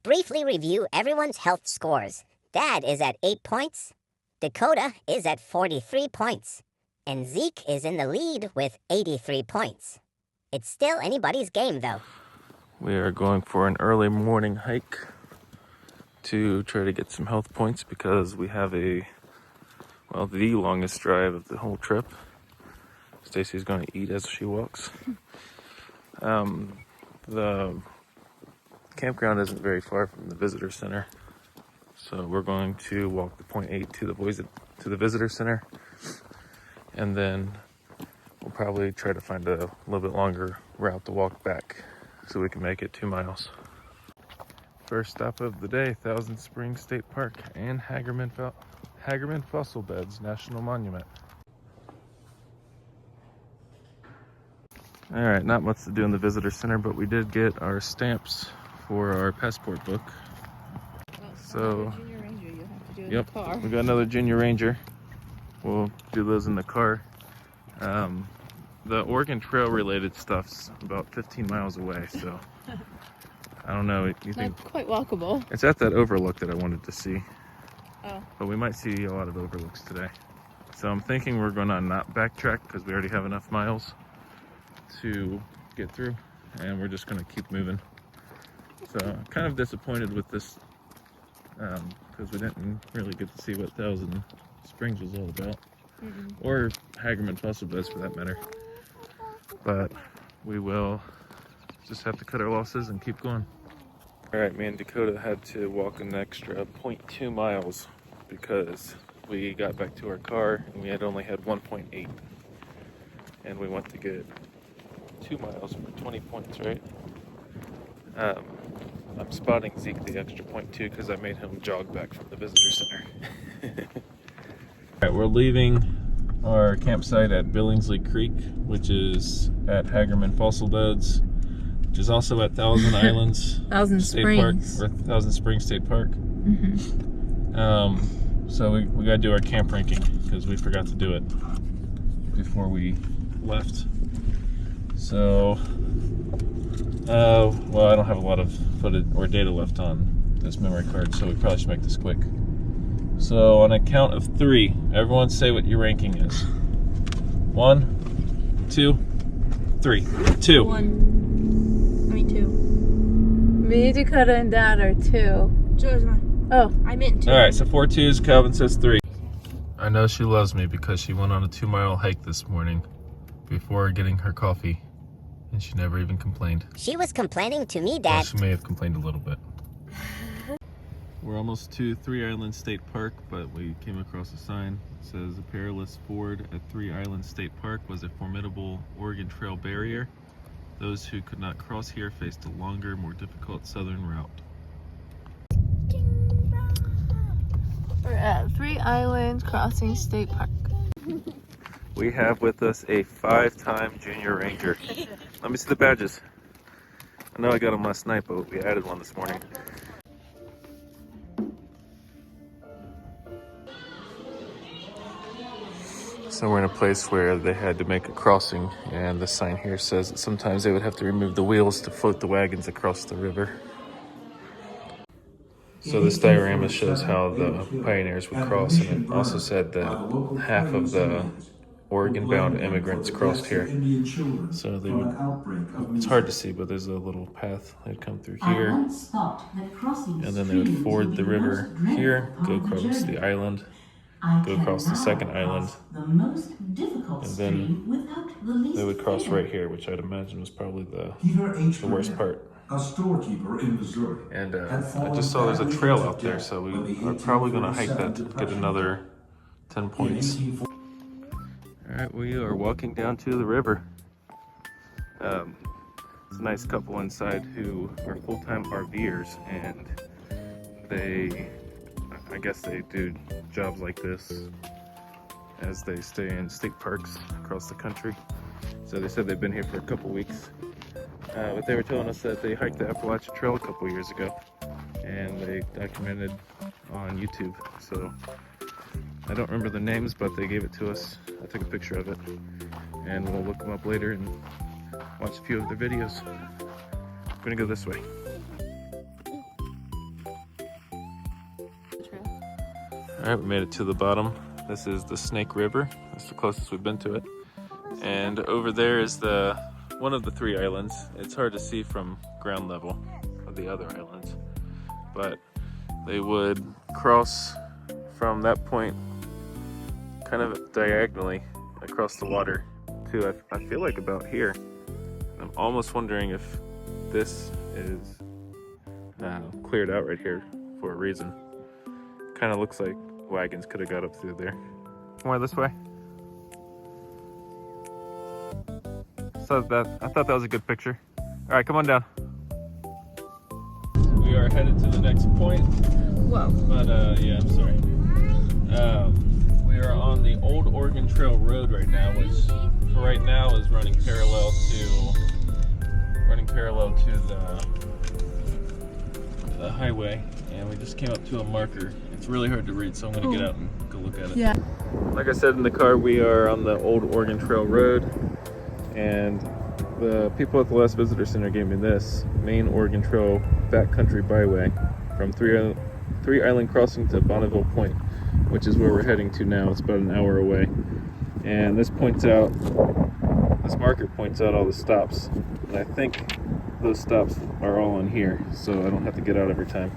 briefly review everyone's health scores. Dad is at 8 points, Dakota is at 43 points, and Zeke is in the lead with 83 points. It's still anybody's game, though. We are going for an early morning hike to try to get some health points because we have the longest drive of the whole trip. Stacy's going to eat as she walks. The campground isn't very far from the visitor center, so we're going to walk the 0.8 to the visitor center, and then we'll probably try to find a little bit longer route to walk back so we can make it 2 miles. First stop of the day, Thousand Springs State Park and Hagerman Fossil Beds National Monument. All right, not much to do in the visitor center, but we did get our stamps for our passport book. So, Junior Ranger, you'll have to do it yep, in the car. we got another Junior Ranger. We'll do those in the car. The Oregon Trail related stuff's about 15 miles away, so I don't know. You think Not quite walkable. it's at that overlook that I wanted to see, Oh, but we might see a lot of overlooks today. So I'm thinking we're gonna not backtrack because we already have enough miles to get through, and we're just gonna keep moving. So I'm kind of disappointed with this because we didn't really get to see what Thousand Springs was all about, or Hagerman Fossil Beds for that matter. But we will just have to cut our losses and keep going. All right, me and Dakota had to walk an extra 0.2 miles because we got back to our car and we had only had 1.8, and we went to get 2 miles for 20 points, right? I'm spotting Zeke the extra 0.2 because I made him jog back from the visitor center. All right, we're leaving our campsite at Billingsley Creek, which is at Hagerman Fossil Beds, which is also at Thousand Islands Thousand State Springs. Park, or Thousand Springs State Park. So we gotta do our camp ranking because we forgot to do it before we left. So, well, I don't have a lot of footage or data left on this memory card, so we probably should make this quick. So on a count of 3, everyone say what your ranking is. 1, 2, 3. 2. 1. I mean 2. Me, Dakota, and Dad are 2. Joe's mine. Oh, I meant 2. All right, so 4 twos. Calvin says 3. I know she loves me because she went on a 2-mile hike this morning before getting her coffee, and she never even complained. She was complaining to me, Well, Dad. she may have complained a little bit. We're almost to Three Islands State Park, but we came across a sign that says a perilous ford at Three Islands State Park was a formidable Oregon Trail barrier. Those who could not cross here faced a longer, more difficult southern route. we're at Three Islands Crossing State Park. We have with us a 5-time Junior Ranger. Let me see the badges. I know I got them last night, but we added one this morning. So we're in a place where they had to make a crossing, and the sign here says that sometimes they would have to remove the wheels to float the wagons across the river. So this diorama shows how the pioneers would cross, and it also said that half of the Oregon-bound immigrants crossed here. So they would, it's hard to see, but there's a little path they'd come through here, and then they would ford the river here, go across the island, go across the second island, and then they would cross right here, which I'd imagine was probably the worst part. A storekeeper in Missouri. And I just saw there's a trail out there, so we are probably going to hike that to get another 10 points. All right, we are walking down to the river. It's a nice couple inside who are full-time RVers, and I guess they do jobs like this as they stay in state parks across the country. So they said they've been here for a couple weeks. But they were telling us that they hiked the Appalachian Trail a couple years ago, and they documented on YouTube. So I don't remember the names, but they gave it to us. I took a picture of it, and we'll look them up later and watch a few of their videos. I'm gonna go this way. All right, we made it to the bottom. This is the Snake River. That's the closest we've been to it. And over there is one of the 3 islands. It's hard to see from ground level of the other islands, but they would cross from that point kind of diagonally across the water to, I feel like, about here. I'm almost wondering if this is cleared out right here for a reason. Kind of looks like wagons could have got up through there. More this way. So I thought that was a good picture. All right, come on down. We are headed to the next point. Whoa. But yeah, I'm sorry. We are on the Old Oregon Trail Road right now, which for right now is running parallel to the highway, and we just came up to a marker. It's really hard to read, so I'm gonna get out and go look at it. Yeah. Like I said in the car, we are on the Old Oregon Trail Road, and the people at the Last Visitor Center gave me this Main Oregon Trail Backcountry Byway from Three Island Crossing to Bonneville Point, which is where we're heading to now. It's about an hour away, and this marker points out all the stops, and I think those stops are all on here, so I don't have to get out every time.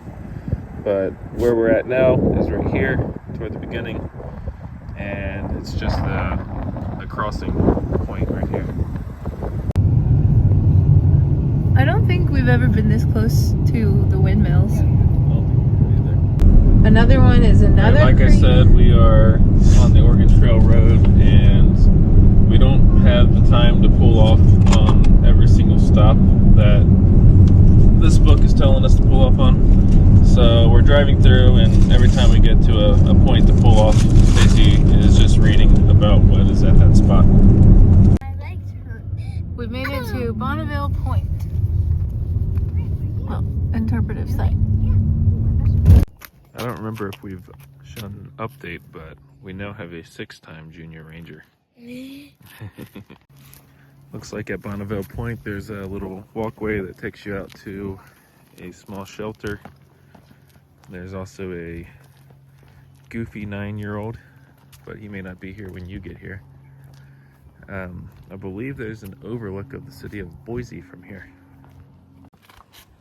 But where we're at now is right here toward the beginning, and it's just the crossing point right here. I don't think we've ever been this close to the windmills. I don't think we're either. Another one is another. Like I said, we are on the Oregon Trail Road, and we don't have the time to pull off on every single stop that this book is telling us to pull off on. So we're driving through, and every time we get to a point to pull off, Stacy is just reading about what is at that spot. We've made it to Bonneville Point. Well, interpretive site. I don't remember if we've shown an update, but we now have a 6-time Junior Ranger. Looks like at Bonneville Point there's a little walkway that takes you out to a small shelter. There's also a goofy 9-year-old, but he may not be here when you get here. I believe there's an overlook of the city of Boise from here.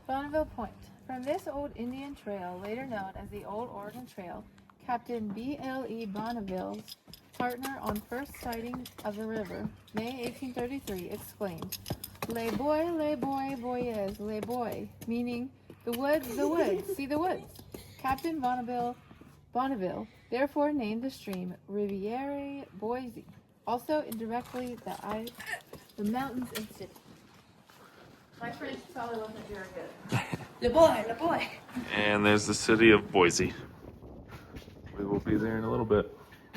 Bonneville Point. From this old Indian trail, later known as the Old Oregon Trail, Captain B.L.E. Bonneville's partner on first sighting of the river, May 1833, exclaimed, "Les boy, boyes, les boy," meaning the woods, see the woods. Captain Bonneville therefore named the stream Riviere Boise, also indirectly the mountains and city. My French probably wasn't very good. Le boy. And there's the city of Boise. We will be there in a little bit.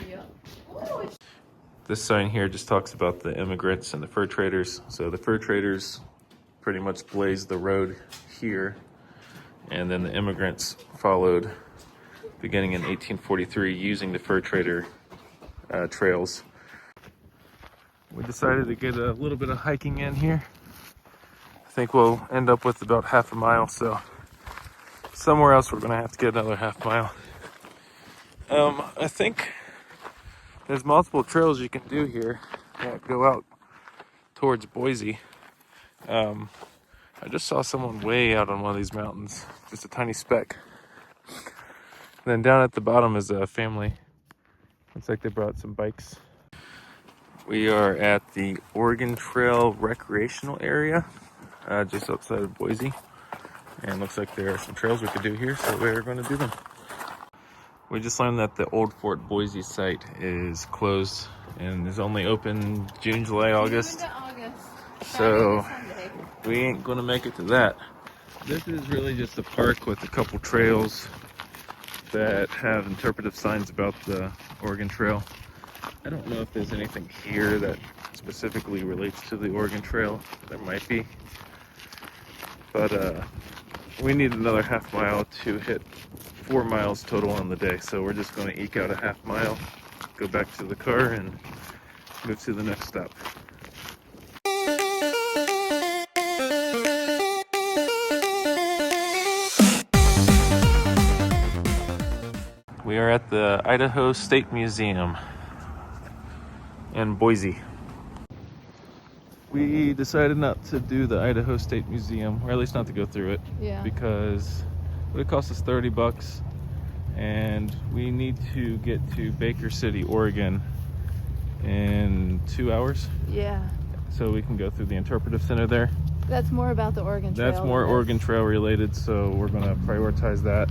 Yeah. This sign here just talks about the immigrants and the fur traders. So the fur traders pretty much blazed the road here, and then the immigrants followed beginning in 1843 using the fur trader trails. We decided to get a little bit of hiking in here. I think we'll end up with about half a mile, so somewhere else we're gonna have to get another half mile. I think there's multiple trails you can do here that go out towards Boise. I just saw someone way out on one of these mountains, just a tiny speck. And then down at the bottom is a family. Looks like they brought some bikes. We are at the Oregon Trail recreational area, just outside of Boise. And looks like there are some trails we could do here, so we're going to do them. We just learned that the old Fort Boise site is closed and is only open June, July, August. So we ain't gonna make it to that. This is really just a park with a couple trails that have interpretive signs about the Oregon Trail. I don't know if there's anything here that specifically relates to the Oregon Trail. There might be. But we need another half mile to hit 4 miles total on the day. So we're just going to eke out a half mile, go back to the car, and move to the next stop. We We are at the Idaho State Museum in Boise. We decided not to do the Idaho State Museum, or at least not to go through it, Yeah. because it would cost us $30, and we need to get to Baker City, Oregon in 2 hours, Yeah. so we can go through the interpretive center there. That's more about the Oregon Trail. That's more than Oregon Trail related, so we're going to prioritize that.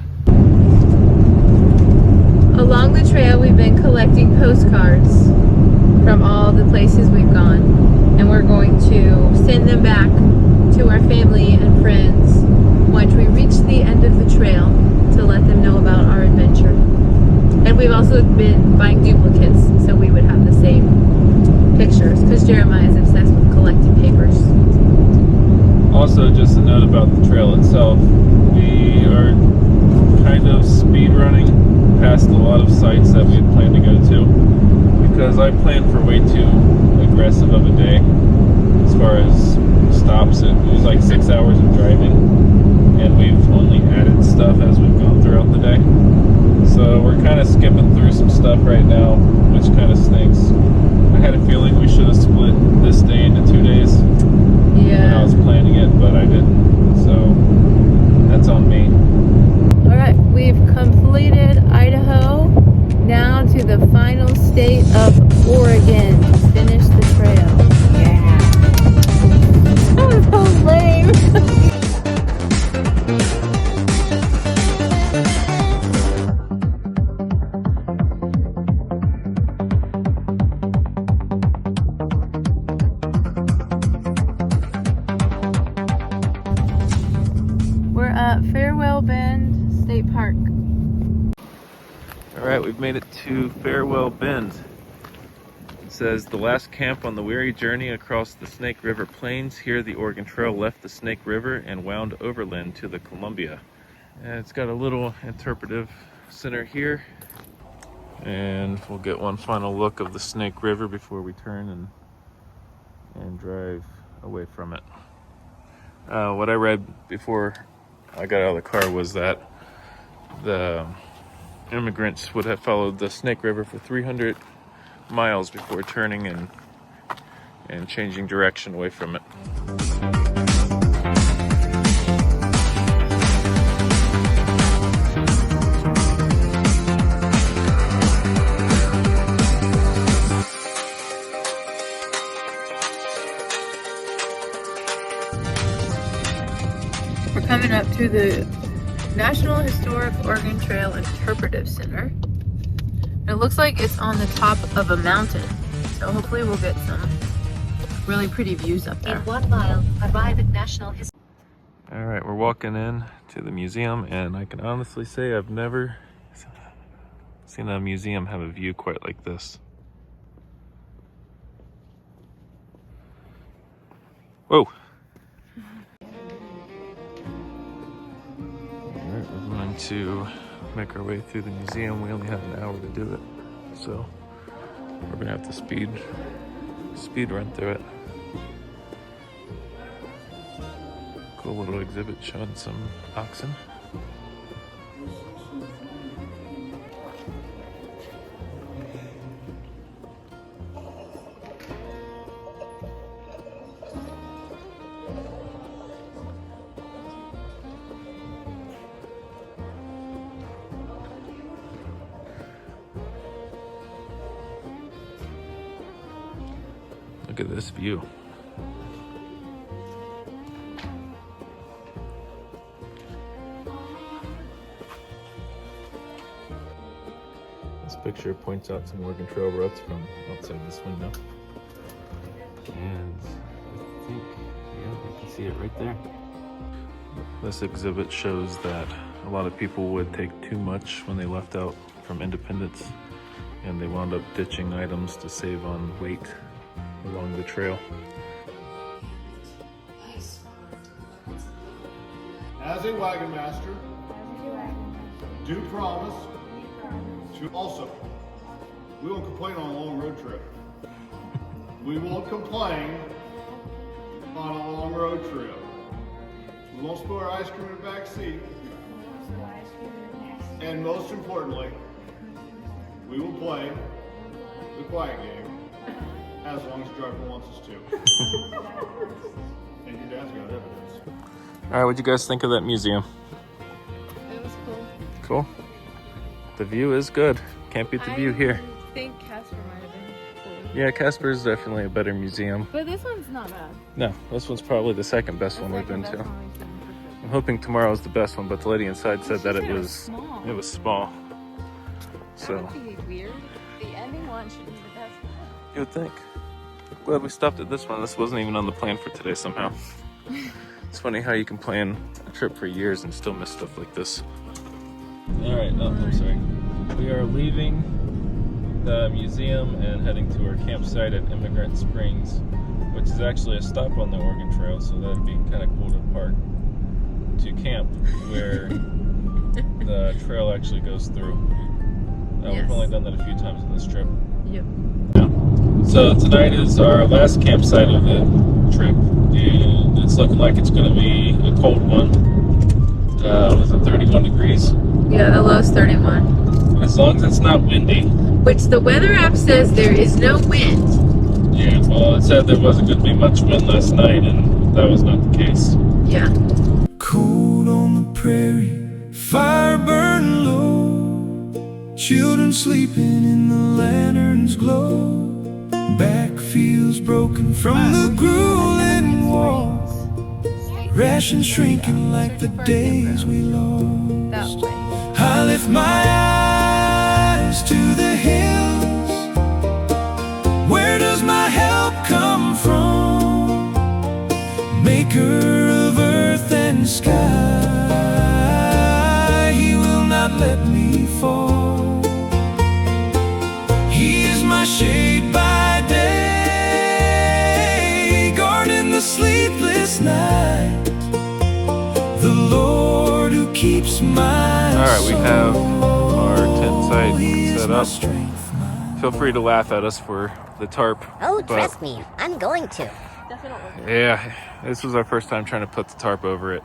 Along the trail, we've been collecting postcards from all the places we've gone, and we're going to send them back to our family and friends once we reach the end of the trail to let them know about our adventure. And we've also been buying duplicates so we would have the same pictures, because Jeremiah is obsessed with collecting papers. Also, just a note about the trail itself, we are kind of speed running past a lot of sites that we had planned to go to, because I planned for way too aggressive of a day as far as stops. It was like 6 hours of driving, and we've only added stuff as we've gone throughout the day. So we're kind of skipping through some stuff right now, which kind of stinks. I had a feeling we should have split this day into 2 days when I was planning it, but I didn't. So that's on me. Alright, we've completed Idaho, now to the final state of Oregon to finish the trail. Yeah. That was so lame. We're at Farewell Bend State Park. All right, we've made it to Farewell Bend. It says, the last camp on the weary journey across the Snake River Plains. Here the Oregon Trail left the Snake River and wound overland to the Columbia. And it's got a little interpretive center here. And we'll get one final look of the Snake River before we turn and drive away from it. What I read before I got out of the car was that the immigrants would have followed the Snake River for 300 miles before turning and changing direction away from it. We're coming up to the National Historic Oregon Trail Interpretive Center. And it looks like it's on the top of a mountain, so hopefully we'll get some really pretty views up there. In 1 mile, arrive at National Historic. All right, we're walking in to the museum, and I can honestly say I've never seen a museum have a view quite like this. Whoa. Alright, we're going to make our way through the museum. We only have an hour to do it, so we're gonna have to speed run through it. Cool little exhibit showing some oxen. Look at this view. This picture points out some Oregon Trail routes from outside this window. And I think, yeah, you can see it right there. This exhibit shows that a lot of people would take too much when they left out from Independence, and they wound up ditching items to save on weight along the trail. As a wagon master, do promise to also, we won't complain on a long road trip. We won't complain on a long road trip. We won't spill our ice cream in the back seat. And most importantly, We will play the quiet game as long as the driver wants us to. And your dad's got evidence. All right, what'd you guys think of that museum? It was cool. Cool. The view is good. Can't beat the view here. I think Casper might have been cool. Yeah, Casper is definitely a better museum. But this one's not bad. No, this one's probably the second best one we've been Second to. best one we've been to. I'm hoping tomorrow's the best one, but the lady inside said that She it small. was small. That So would be weird. The ending one should be the best one. you would think. Glad we stopped at this one. This wasn't even on the plan for today somehow. It's funny how you can plan a trip for years and still miss stuff like this. All right, oh, I'm sorry. We are leaving the museum and heading to our campsite at Immigrant Springs, which is actually a stop on the Oregon Trail, so that'd be kind of cool to park to camp where the trail actually goes through. We've only done that a few times on this trip. Yep. So tonight is our last campsite of the trip, and it's looking like it's going to be a cold one. Was it 31 degrees? Yeah, the low's 31. As long as it's not windy. Which the weather app says there is no wind. Yeah, well, it said there wasn't going to be much wind last night, and that was not the case. Yeah. Cold on the prairie, fire burning low, children sleeping in the lanterns glow, backfields broken from the grueling war, rations shrinking like the days we That lost. way. I lift my eyes to the hills. Where does my help come from? Maker of earth and sky, He will not let me fall. He is my shade by day, guarding the sleepless night. The Lord who keeps my All right, we have our tent site He is set my up. strength, my Feel free to laugh at us for the tarp. Oh, but trust me, I'm going to. yeah, this was our first time trying to put the tarp over it,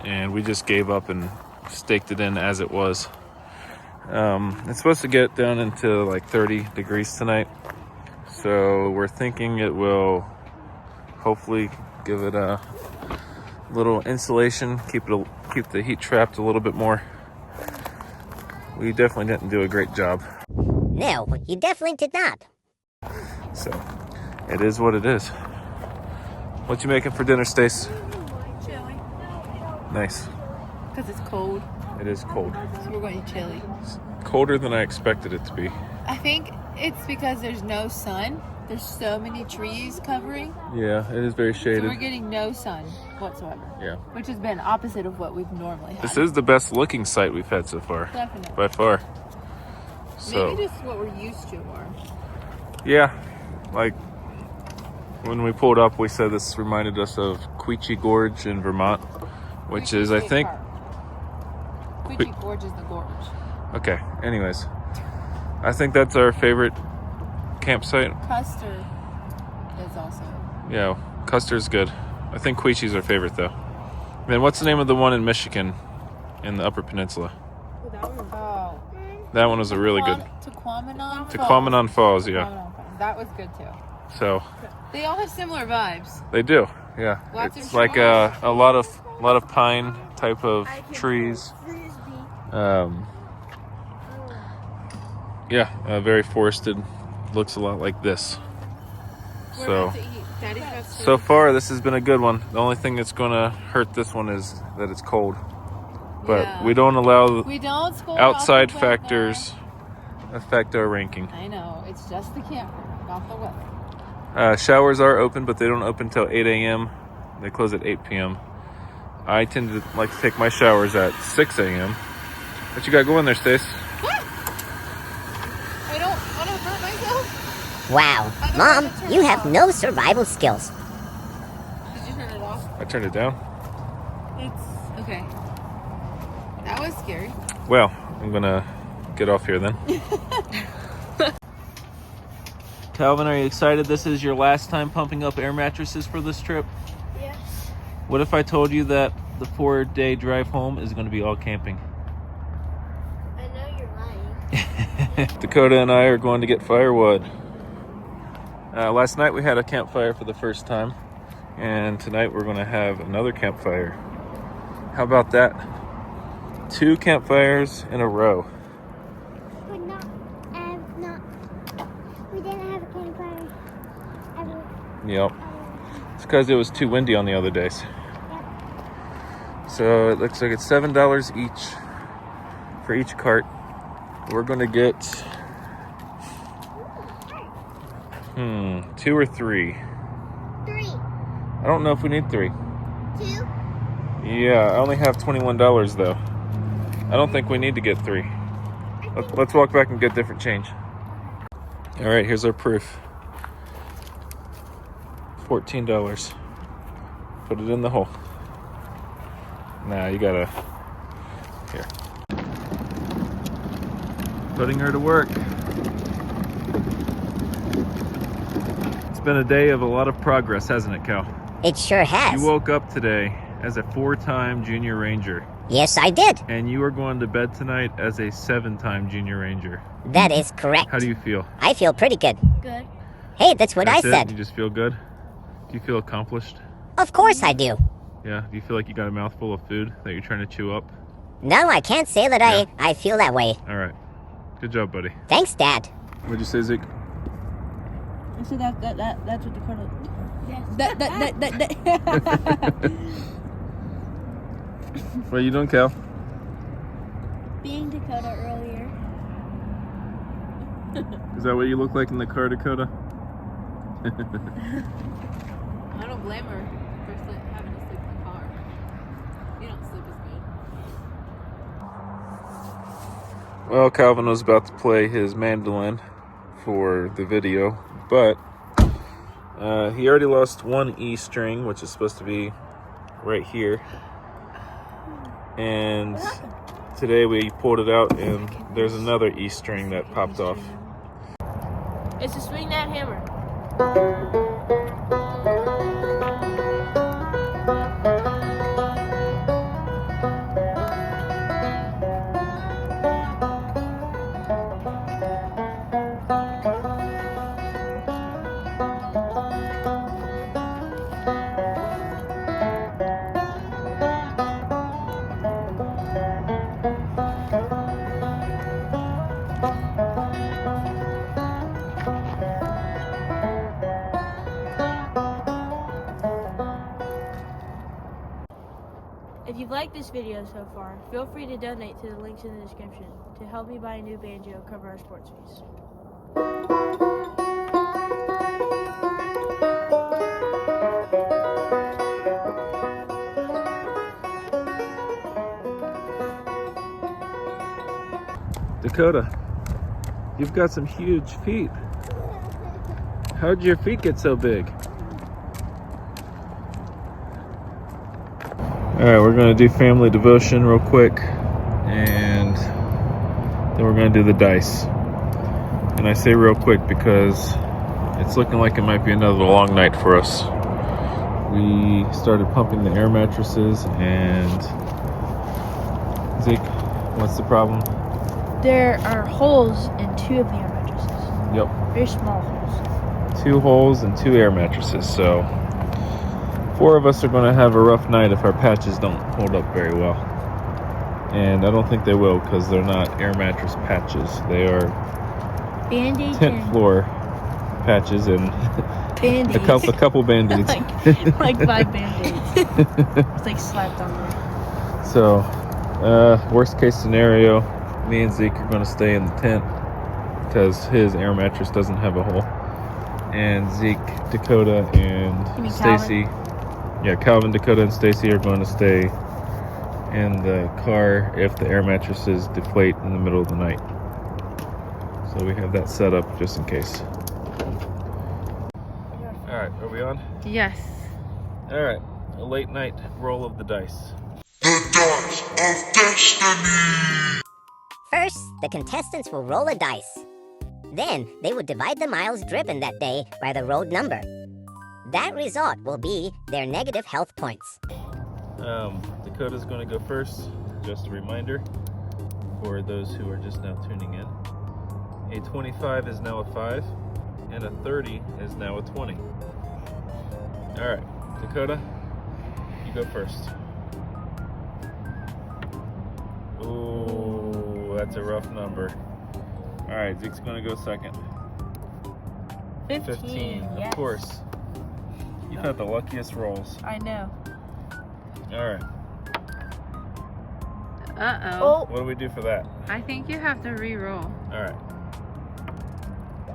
and we just gave up and staked it in as it was. It's supposed to get down into like 30 degrees tonight, so we're thinking it will hopefully give it a little insulation, keep the heat trapped a little bit more. We definitely didn't do a great job, No, you definitely did not. so it is what it is. What you making for dinner, Stace? Chili. Nice. Because it's cold. It is cold. So we're going to chili. Colder than I expected it to be. I think it's because there's no sun. There's so many trees covering. Yeah, it is very So shaded. we're getting no sun whatsoever. Yeah. Which has been opposite of what we've normally had. This is the best looking site we've had so far. Definitely. By far. So, Maybe just what we're used to more. yeah, like when we pulled up, we said this reminded us of Quechee Gorge in Vermont, which is, I think, Quechee Gorge is the gorge. okay, anyways, I think that's our favorite campsite. Custer is also. Yeah, Custer's good. I think Quechee's our favorite though. Man, what's the name of the one in Michigan in the Upper Peninsula? Oh. That one was a really good. Tequamanon Falls. Tequamanon Falls, yeah. Tequamanon Falls. That was good too. So They all have similar vibes. they do, yeah. Lots It's of like trees. a lot of pine type of trees. Yeah, very forested. Looks a lot like this. We're So about to eat. Daddy's got so far this has been a good one. The only thing that's gonna hurt this one is that it's cold. But Yeah. we don't allow We don't score outside off the weather. factors affect our ranking. I know. It's just the camper, not the weather. Showers are open, but they don't open until 8 a.m. They close at 8 p.m. I tend to like to take my showers at 6 a.m. What you got going there, Stace? I don't want to hurt myself. Wow, Mom, you have no survival skills. Did you turn it off? I turned it down. It's okay. That was scary. Well, I'm gonna get off here then. Calvin, are you excited this is your last time pumping up air mattresses for this trip? Yes. What if I told you that the 4-day drive home is going to be all camping? I know you're lying. Dakota and I are going to get firewood. Last night we had a campfire for the first time, and tonight we're going to have another campfire. How about that? 2 campfires in a row. We didn't have a campfire ever. Yep. It's because it was too windy on the other days. So it looks like it's $7 each for each cart. We're going to get 2 or 3. 3. I don't know if we need 3. 2. Yeah, I only have $21 though. I don't think we need to get 3. Let's walk back and get different change. All right, here's our proof. $14. Put it in the hole. Nah, you gotta. Here. Putting her to work. It's been a day of a lot of progress, hasn't it, Cal? It sure has. You woke up today as a 4-time junior ranger. Yes, I did. And you are going to bed tonight as a 7-time junior ranger. That is correct. How do you feel? I feel pretty good. Good. Hey, that's what That's I it? said. You just feel good? Do you feel accomplished? Of course I do. Yeah? Do you feel like you got a mouthful of food that you're trying to chew up? No, I can't say that I feel that way. All right. Good job, buddy. Thanks, Dad. What'd you say, Zeke? So that's what Dakota. Yes. What are you doing, Cal? Being Dakota earlier. Is that what you look like in the car, Dakota? I don't blame her for having to sleep in the car. You don't sleep as good. Well, Calvin was about to play his mandolin for the video, but he already lost 1 E string, which is supposed to be right here. And today we pulled it out, and there's another E string that popped off. It's a swing that hammer. If you've liked this video so far, feel free to donate to the links in the description to help me buy a new banjo, cover our sports fees. Dakota, you've got some huge feet. How'd your feet get so big? Alright, we're going to do family devotion real quick, and then we're going to do the dice. And I say real quick because it's looking like it might be another long night for us. We started pumping the air mattresses, and Zeke, what's the problem? There are holes in 2 of the air mattresses. Yep. Very small holes. 2 holes and 2 air mattresses, so 4 of us are going to have a rough night if our patches don't hold up very well. And I don't think they will, because they're not air mattress patches. They are Band-Aids tent and floor patches and Band-Aids. a couple Band-Aids. like 5 Band-Aids. It's like slapped on there. So, worst case scenario, me and Zeke are going to stay in the tent because his air mattress doesn't have a hole. And Zeke, Dakota, You and mean Stacy, Calvin, Dakota, and Stacy are going to stay in the car if the air mattresses deflate in the middle of the night. So we have that set up just in case. Alright, are we on? Yes. Alright, a late night roll of the dice. First, the contestants will roll a dice. Then, they will divide the miles driven that day by the road number. That result will be their negative health points. Dakota's going to go first. Just a reminder for those who are just now tuning in. A 25 is now a 5, and a 30 is now a 20. All right, Dakota, you go first. Ooh, that's a rough number. All right, Zeke's gonna go second. 15, yes. of course. You've had the luckiest rolls. I know. All right, Uh-oh. what do we do for that? I think you have to re-roll. All right.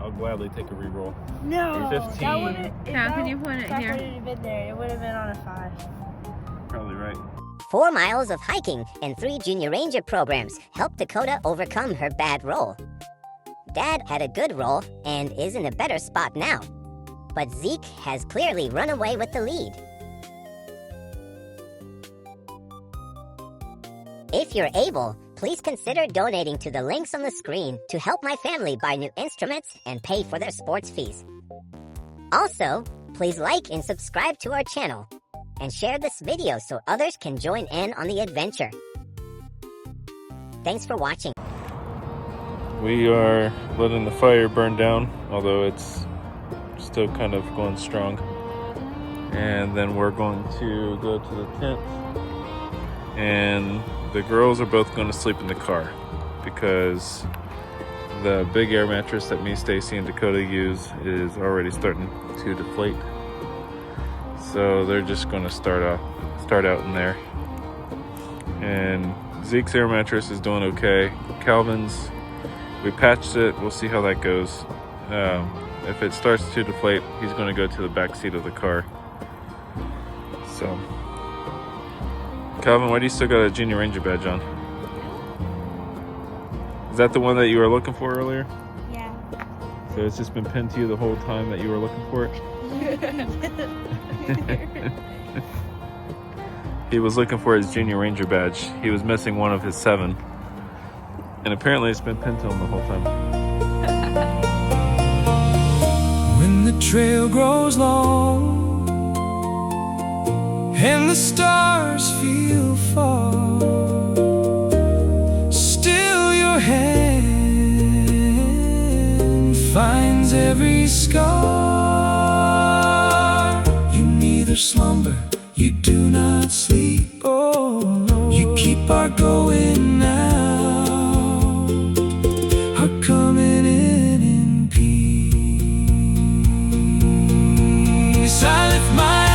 I'll gladly take a re-roll. No. 15. That would've, How can you put it that here? wouldn't have been there. It would have been on a 5. Probably right. 4 miles of hiking and 3 Junior Ranger programs helped Dakota overcome her bad roll. Dad had a good roll and is in a better spot now. But Zeke has clearly run away with the lead. If you're able, please consider donating to the links on the screen to help my family buy new instruments and pay for their sports fees. Also, please like and subscribe to our channel and share this video so others can join in on the adventure. Thanks for watching. We are letting the fire burn down, although it's still kind of going strong. And then we're going to go to the tent, and the girls are both going to sleep in the car because the big air mattress that me, Stacy, and Dakota use is already starting to deflate. So they're just going to start out in there. And Zeke's air mattress is doing okay. Calvin's, we patched it. We'll see how that goes. If it starts to deflate, he's going to go to the back seat of the car. So, Calvin, why do you still got a Junior Ranger badge on? Is that the one that you were looking for earlier? Yeah. So it's just been pinned to you the whole time that you were looking for it? He was looking for his Junior Ranger badge. He was missing one of his 7. And apparently it's been pinned to him the whole time. When the trail grows long and the stars feel far, still your hand finds every scar. You neither slumber, you do not sleep. Oh, you keep our going now, our coming in peace. I lift my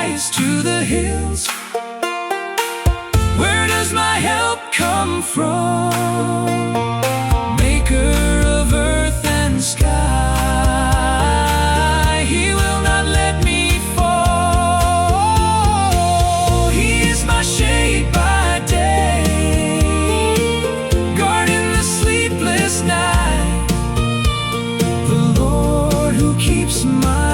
eyes to the hills. Where does my help come from? Maker of earth and sky, He will not let me fall. He is my shade by day, guarding the sleepless night. The Lord who keeps my